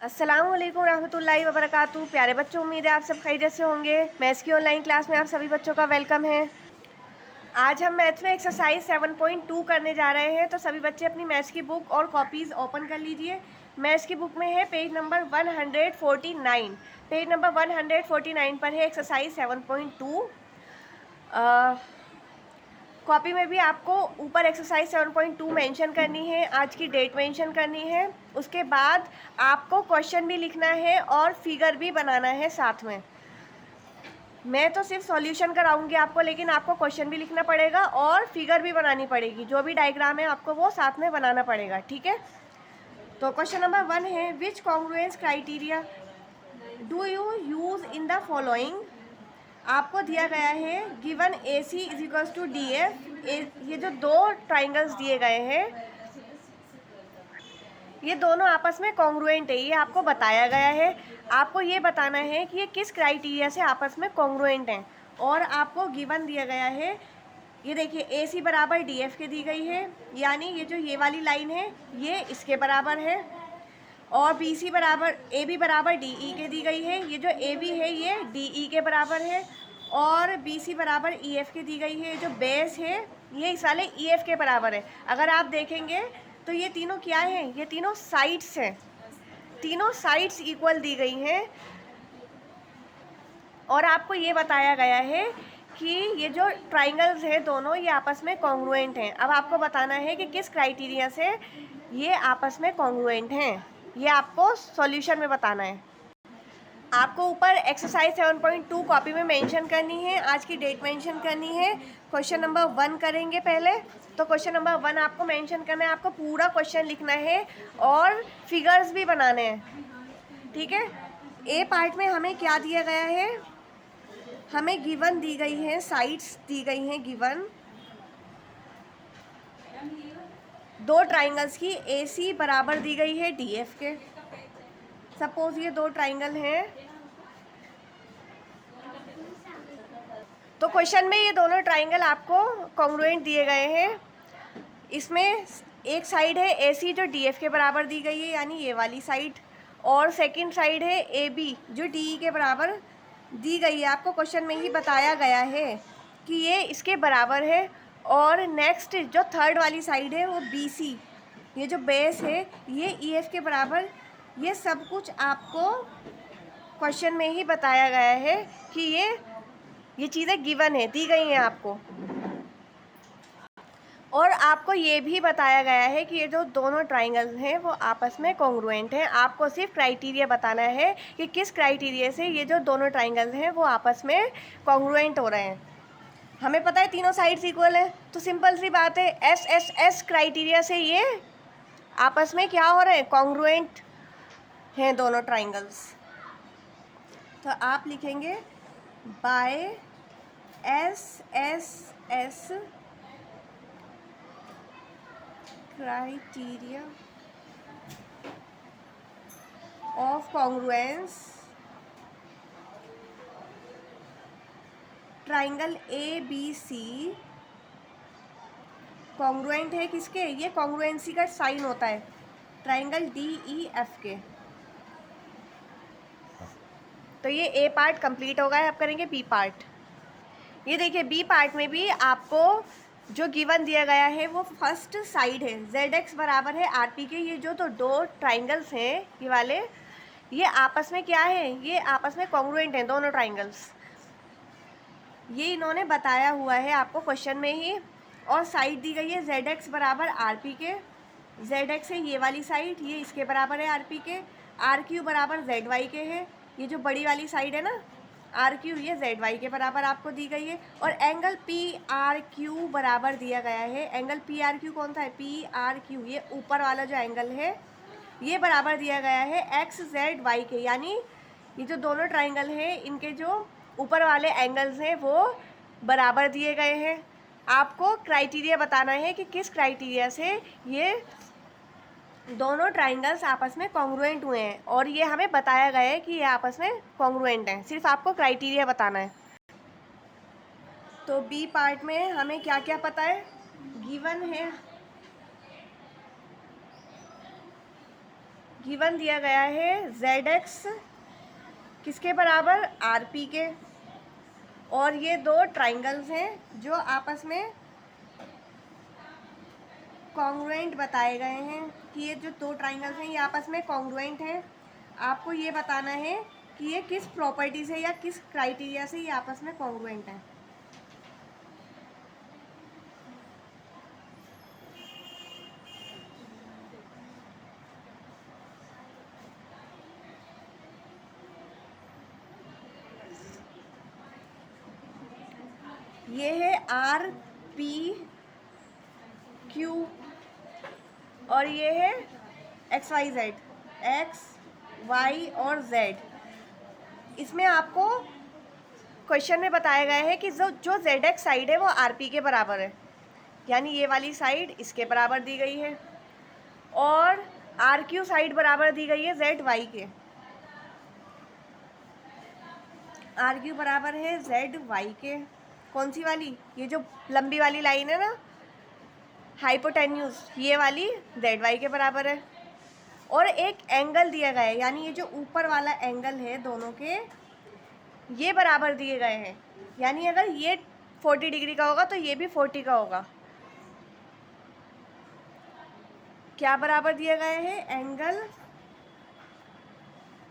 अस्सलाम वालेकुम रहमतुल्लाहि व बरकातहू। प्यारे बच्चों, उम्मीद है आप सब खैरियत से होंगे। मैथ्स की ऑनलाइन क्लास में आप सभी बच्चों का वेलकम है। आज हम मैथ्स में एक्सरसाइज 7.2 करने जा रहे हैं। तो सभी बच्चे अपनी मैथ्स की बुक और कॉपीज़ ओपन कर लीजिए। मैथ्स की बुक में है पेज नंबर 149। पेज नंबर 149 पर है एक्सरसाइज 7.2। कॉपी में भी आपको ऊपर एक्सरसाइज 7.2 मेंशन करनी है, आज की डेट मेंशन करनी है। उसके बाद आपको क्वेश्चन भी लिखना है और फिगर भी बनाना है साथ में। मैं तो सिर्फ सॉल्यूशन कराऊंगी आपको, लेकिन आपको क्वेश्चन भी लिखना पड़ेगा और फिगर भी बनानी पड़ेगी। जो भी डायग्राम है आपको वो साथ में बनाना पड़ेगा, ठीक है। तो क्वेश्चन नंबर 1 है, which congruence criteria do you use in the following. आपको दिया गया है given a c is equals to d f. ये जो दो ट्राइंगल्स दिए गए हैं ये दोनों आपस में कॉन्ग्रुएंट है, ये आपको बताया गया है। आपको ये बताना है कि ये किस क्राइटेरिया से आपस में कॉन्ग्रुएंट हैं। और आपको गिवन दिया गया है, ये देखिए ए सी बराबर डी एफ के दी गई है, यानी ये जो ये वाली लाइन है ये इसके बराबर है। और बी सी बराबर ए बी बराबर डी ई के दी गई है, ये जो ए बी है ये डी ई के बराबर है। और बी सी बराबर ई एफ के दी गई है, जो बेस है ये इस वाले ई एफ के बराबर है। अगर आप देखेंगे तो ये तीनों क्या हैं, ये तीनों साइड्स हैं, तीनों साइड्स इक्वल दी गई हैं। और आपको ये बताया गया है कि ये जो ट्राइंगल्स हैं दोनों ये आपस में कॉन्ग्रुएंट हैं। अब आपको बताना है कि किस क्राइटेरिया से ये आपस में कॉन्ग्रुएंट हैं, ये आपको सॉल्यूशन में बताना है। आपको ऊपर एक्सरसाइज 7.2 कॉपी में मेंशन करनी है, आज की डेट मेंशन करनी है। क्वेश्चन नंबर 1 करेंगे पहले। तो क्वेश्चन नंबर 1 आपको मेंशन करना है, आपको पूरा क्वेश्चन लिखना है और फिगर्स भी बनाने हैं, ठीक है। ए पार्ट में हमें क्या दिया गया है, हमें गिवन दी गई है, साइड्स दी गई हैं गिवन, दो ट्राइंगल्स की ए सी बराबर दी गई है डी एफ के। सपोज ये दो ट्राइंगल हैं, तो क्वेश्चन में ये दोनों ट्राइंगल आपको कॉन्ग्रुएंट दिए गए हैं। इसमें एक साइड है ए सी जो डी एफ के बराबर दी गई है, यानी ये वाली साइड। और सेकंड साइड है ए बी जो डी ई के बराबर दी गई है। आपको क्वेश्चन में ही बताया गया है कि ये इसके बराबर है। और नेक्स्ट जो थर्ड वाली साइड है वो बी सी, ये जो बेस है ये ई एफ के बराबर। ये सब कुछ आपको क्वेश्चन में ही बताया गया है कि ये चीज़ें गिवन है, दी गई हैं आपको। और आपको ये भी बताया गया है कि ये जो दोनों ट्राइंगल्स हैं वो आपस में कॉन्ग्रुएंट हैं। आपको सिर्फ क्राइटेरिया बताना है कि किस क्राइटेरिया से ये जो दोनों ट्राइंगल्स हैं वो आपस में कॉन्ग्रुएंट हो रहे हैं। हमें पता है तीनों साइड्स इक्वल है, तो सिंपल सी बात है एस एस एस क्राइटेरिया से ये आपस में क्या हो रहे हैं, कॉन्ग्रुएंट हैं दोनों ट्राइंगल्स। तो आप लिखेंगे by S S S criteria of congruence triangle A B C congruent है किसके, ये कॉन्ग्रुएंसी का साइन होता है ट्राइंगल डी ई एफ के। तो ये ए पार्ट कंप्लीट हो गया है। अब करेंगे बी पार्ट। ये देखिए बी पार्ट में भी आपको जो गिवन दिया गया है वो फर्स्ट साइड है जेड एक्स बराबर है आर पी के। ये जो तो दो ट्राइंगल्स हैं ये वाले, ये आपस में क्या है, ये आपस में कॉन्ग्रुएंट हैं दोनों ट्राइंगल्स। ये इन्होंने बताया हुआ है आपको क्वेश्चन में ही। और साइड दी गई है जेड एक्स बराबर आर पी के। जेड एक्स है ये वाली साइड, ये इसके बराबर है आर पी के। आर क्यू बराबर जेड वाई के है, ये जो बड़ी वाली साइड है ना आर क्यू, ये जेड वाई के बराबर आपको दी गई है। और एंगल पी आर क्यू बराबर दिया गया है। एंगल पी आर क्यू कौन सा है, पी आर क्यू, ये ऊपर वाला जो एंगल है ये बराबर दिया गया है एक्स जेड वाई के। यानी ये जो दोनों ट्राइंगल हैं इनके जो ऊपर वाले एंगल्स हैं वो बराबर दिए गए हैं। आपको क्राइटेरिया बताना है कि किस क्राइटेरिया से ये दोनों ट्राइंगल्स आपस में कॉन्ग्रुएंट हुए हैं। और ये हमें बताया गया है कि ये आपस में कॉन्ग्रुएंट हैं, सिर्फ आपको क्राइटेरिया बताना है। तो बी पार्ट में हमें क्या क्या पता है, गिवन दिया गया है ZX किसके बराबर, RP के, और ये दो ट्राइंगल्स हैं जो आपस में कॉन्ग्रुएंट बताए गए हैं कि ये जो दो ट्राइंगल्स हैं ये आपस में कॉन्ग्रुएंट हैं। आपको ये बताना है कि ये किस प्रॉपर्टी से या किस क्राइटेरिया से ये आपस में कॉन्ग्रुएंट हैं। ये है RPQ और ये है XYZ, X Y और Z। इसमें आपको क्वेश्चन में बताया गया है कि जो ZX साइड है वो RP के बराबर है, यानी ये वाली साइड इसके बराबर दी गई है, और RQ साइड बराबर दी गई है ZY के। RQ बराबर है ZY के। कौन सी वाली, ये जो लंबी वाली लाइन है ना हाइपोटेन्यूज, ये वाली ZY के बराबर है। और एक एंगल दिया गया है, यानी ये जो ऊपर वाला एंगल है दोनों के ये बराबर दिए गए हैं, यानी अगर ये 40 डिग्री का होगा तो ये भी 40 का होगा। क्या बराबर दिया गया है, एंगल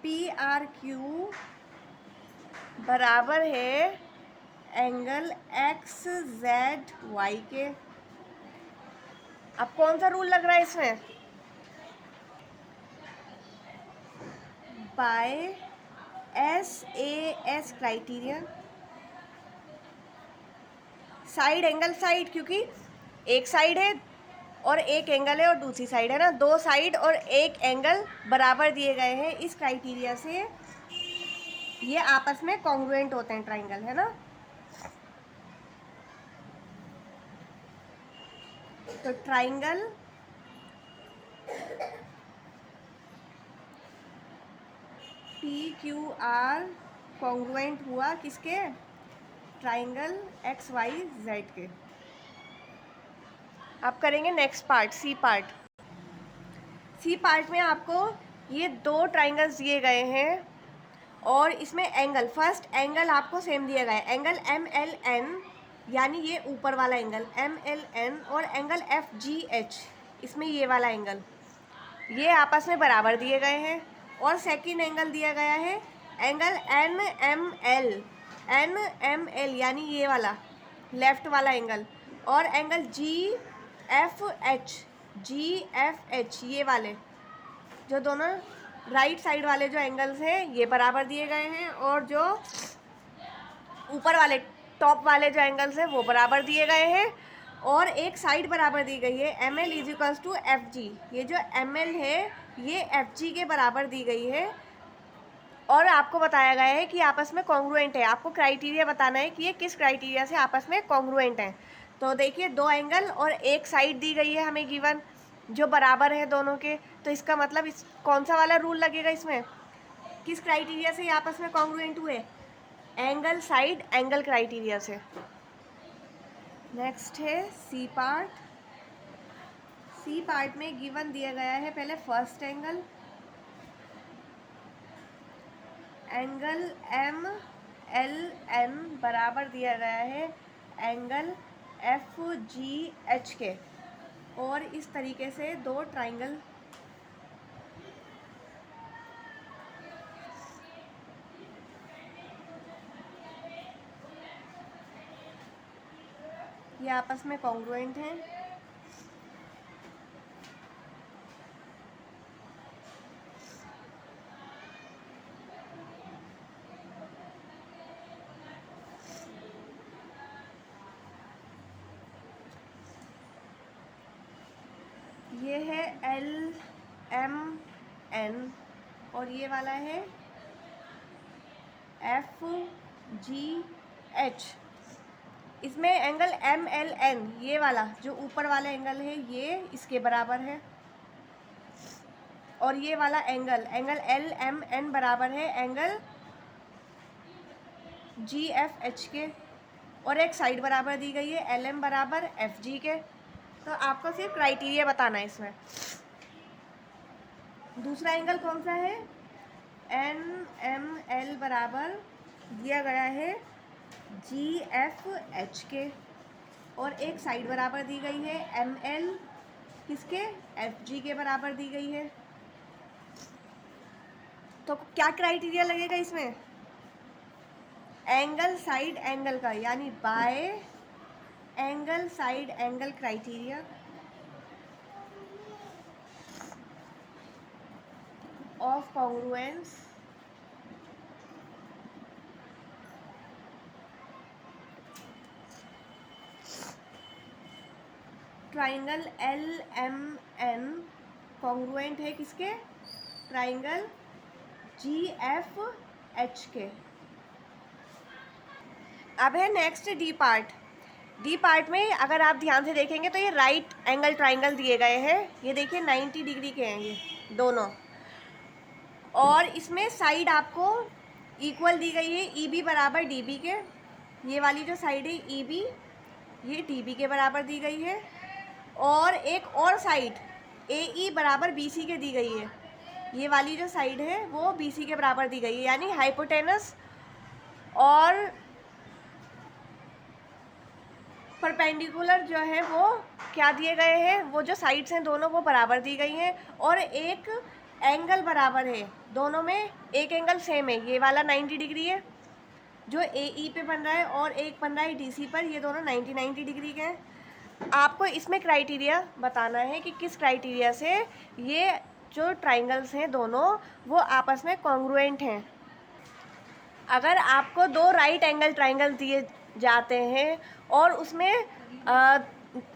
PRQ बराबर है एंगल XZY के। अब कौन सा रूल लग रहा है इसमें, by SAS criteria, side angle side, क्योंकि एक साइड है और एक एंगल है और दूसरी साइड है ना, दो साइड और एक एंगल बराबर दिए गए हैं, इस क्राइटेरिया से ये आपस में कॉन्ग्रुएंट होते हैं ट्राइंगल, है ना। तो ट्राइंगल PQR कॉन्ग्रुएंट हुआ किसके, ट्राइंगल XYZ के। आप करेंगे next part, C part. C part में आपको ये दो ट्राइंगल्स दिए गए हैं और इसमें एंगल, फर्स्ट एंगल आपको सेम दिया गया है, एंगल MLN, यानी ये ऊपर वाला एंगल MLN, और एंगल FGH, इसमें ये वाला एंगल, ये आपस में बराबर दिए गए हैं। और सेकंड एंगल दिया गया है एंगल NML, यानी ये वाला लेफ्ट वाला एंगल, और एंगल GFH, ये वाले जो दोनों राइट साइड वाले जो एंगल्स हैं ये बराबर दिए गए हैं, और जो ऊपर वाले टॉप वाले जो एंगल्स हैं वो बराबर दिए गए हैं, और एक साइड बराबर दी गई है ML = FG, ये जो ML है ये FG के बराबर दी गई है। और आपको बताया गया है कि आपस में कॉन्ग्रुएंट है, आपको क्राइटेरिया बताना है कि ये किस क्राइटेरिया से आपस में कॉन्ग्रुएंट हैं। तो देखिए दो एंगल और एक साइड दी गई है हमें गिवन जो बराबर है दोनों के, तो इसका मतलब इस कौन सा वाला रूल लगेगा, इसमें किस क्राइटेरिया से ये आपस में कॉन्ग्रुएंट हुए, एंगल साइड एंगल क्राइटेरिया से। नेक्स्ट है सी पार्ट। सी पार्ट में गिवन दिया गया है पहले फर्स्ट एंगल MLN बराबर दिया गया है एंगल FGH के, और इस तरीके से दो ट्राइंगल ये आपस में कॉन्ग्रुएंट हैं। ये है LMN और ये वाला है FGH। इसमें एंगल MLN, ये वाला जो ऊपर वाला एंगल है ये इसके बराबर है, और ये वाला एंगल LMN बराबर है एंगल GFH के, और एक साइड बराबर दी गई है LM बराबर FG के। तो आपको सिर्फ क्राइटेरिया बताना है इसमें। दूसरा एंगल कौन सा है, एन एम एल बराबर दिया गया है जी एफ एच के, और एक साइड बराबर दी गई है एम एल किसके, एफ जी के बराबर दी गई है। तो क्या क्राइटेरिया लगेगा इसमें, एंगल साइड एंगल का, यानी by angle side angle criteria of congruence triangle L M N congruent है किसके, ट्राइंगल जी एफ एच के। अब है next D part. D part में अगर आप ध्यान से देखेंगे तो ये राइट एंगल ट्राइंगल दिए गए हैं, ये देखिए 90 डिग्री के हैं ये दोनों, और इसमें साइड आपको इक्वल दी गई है, ई बी बराबर डी बी के, ये वाली जो साइड है ई बी ये डी बी के बराबर दी गई है, और एक और साइड ए ई बराबर बी सी के दी गई है, ये वाली जो साइड है वो बी सी के बराबर दी गई है, यानी हाइपोटेनस और परपेंडिकुलर जो है वो क्या दिए गए हैं, वो जो साइड्स हैं दोनों वो बराबर दी गई हैं, और एक एंगल बराबर है दोनों में, एक एंगल सेम है, ये वाला 90 डिग्री है जो ए ई पे बन रहा है, और एक बन रहा है डी सी पर, ये दोनों 90 डिग्री के हैं। आपको इसमें क्राइटेरिया बताना है कि किस क्राइटेरिया से ये जो ट्राइंगल्स हैं दोनों वो आपस में कॉन्ग्रुएंट हैं। अगर आपको दो राइट एंगल ट्राइंगल दिए जाते हैं और उसमें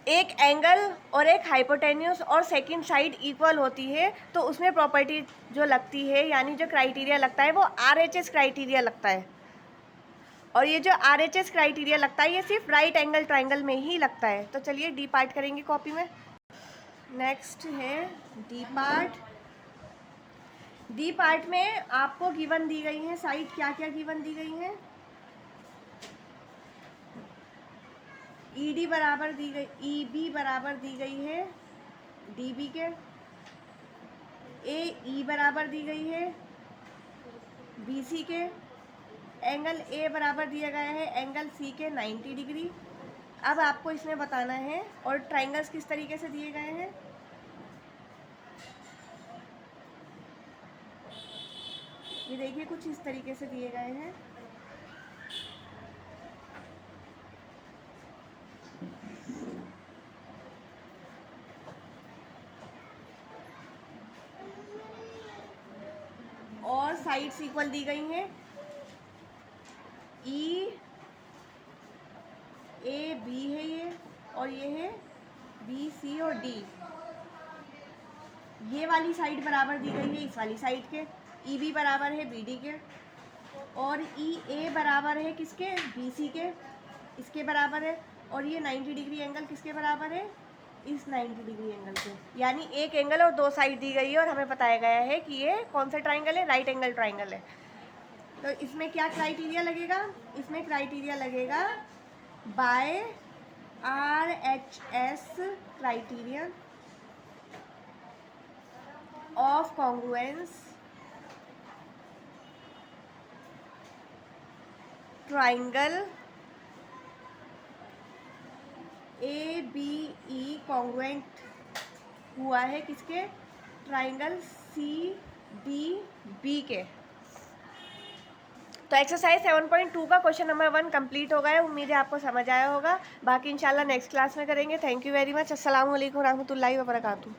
एक एंगल और एक हाइपोटेन्यूस और सेकंड साइड इक्वल होती है, तो उसमें प्रॉपर्टी जो लगती है, यानी जो क्राइटेरिया लगता है वो RHS क्राइटेरिया लगता है, और ये जो RHS क्राइटेरिया लगता है ये सिर्फ राइट एंगल ट्राइंगल में ही लगता है। तो चलिए डी पार्ट करेंगे कॉपी में। नेक्स्ट है डी पार्ट। डी पार्ट में आपको गिवन दी गई है साइड, क्या क्या गिवन दी गई है, ई डी बराबर दी गई, ई बी बराबर दी गई है डी बी के, ए ई बराबर दी गई है बी सी के, एंगल ए बराबर दिया गया है एंगल सी के 90 डिग्री। अब आपको इसमें बताना है, और ट्राइंगल्स किस तरीके से दिए गए हैं, ये देखिए कुछ इस तरीके से दिए गए हैं। और साइड्स इक्वल दी गई हैं, ई ए बी है ये, और ये है बी सी और डी, ये वाली साइड बराबर दी गई है इस वाली साइड के, ई बी बराबर है बी डी के, और ई ए बराबर है किसके, बी सी के, इसके बराबर है, और ये 90 डिग्री एंगल किसके बराबर है, इस 90 डिग्री एंगल के, यानी एक एंगल और दो साइड दी गई है, और हमें बताया गया है कि ये कौन सा ट्राइंगल है, राइट एंगल ट्राइंगल है। तो इसमें क्या क्राइटेरिया लगेगा, इसमें क्राइटेरिया लगेगा by RHS criteria of congruence triangle A B E congruent हुआ है किसके, ट्राइंगल सी डी बी के। तो एक्सरसाइज 7.2 का क्वेश्चन नंबर 1 कंप्लीट हो गया है। उम्मीद है आपको समझ आया होगा। बाकी इंशाल्लाह नेक्स्ट क्लास में करेंगे। Thank you very much. अस्सलाम वालेकुम रहमतुल्लाहि व बरकातहू।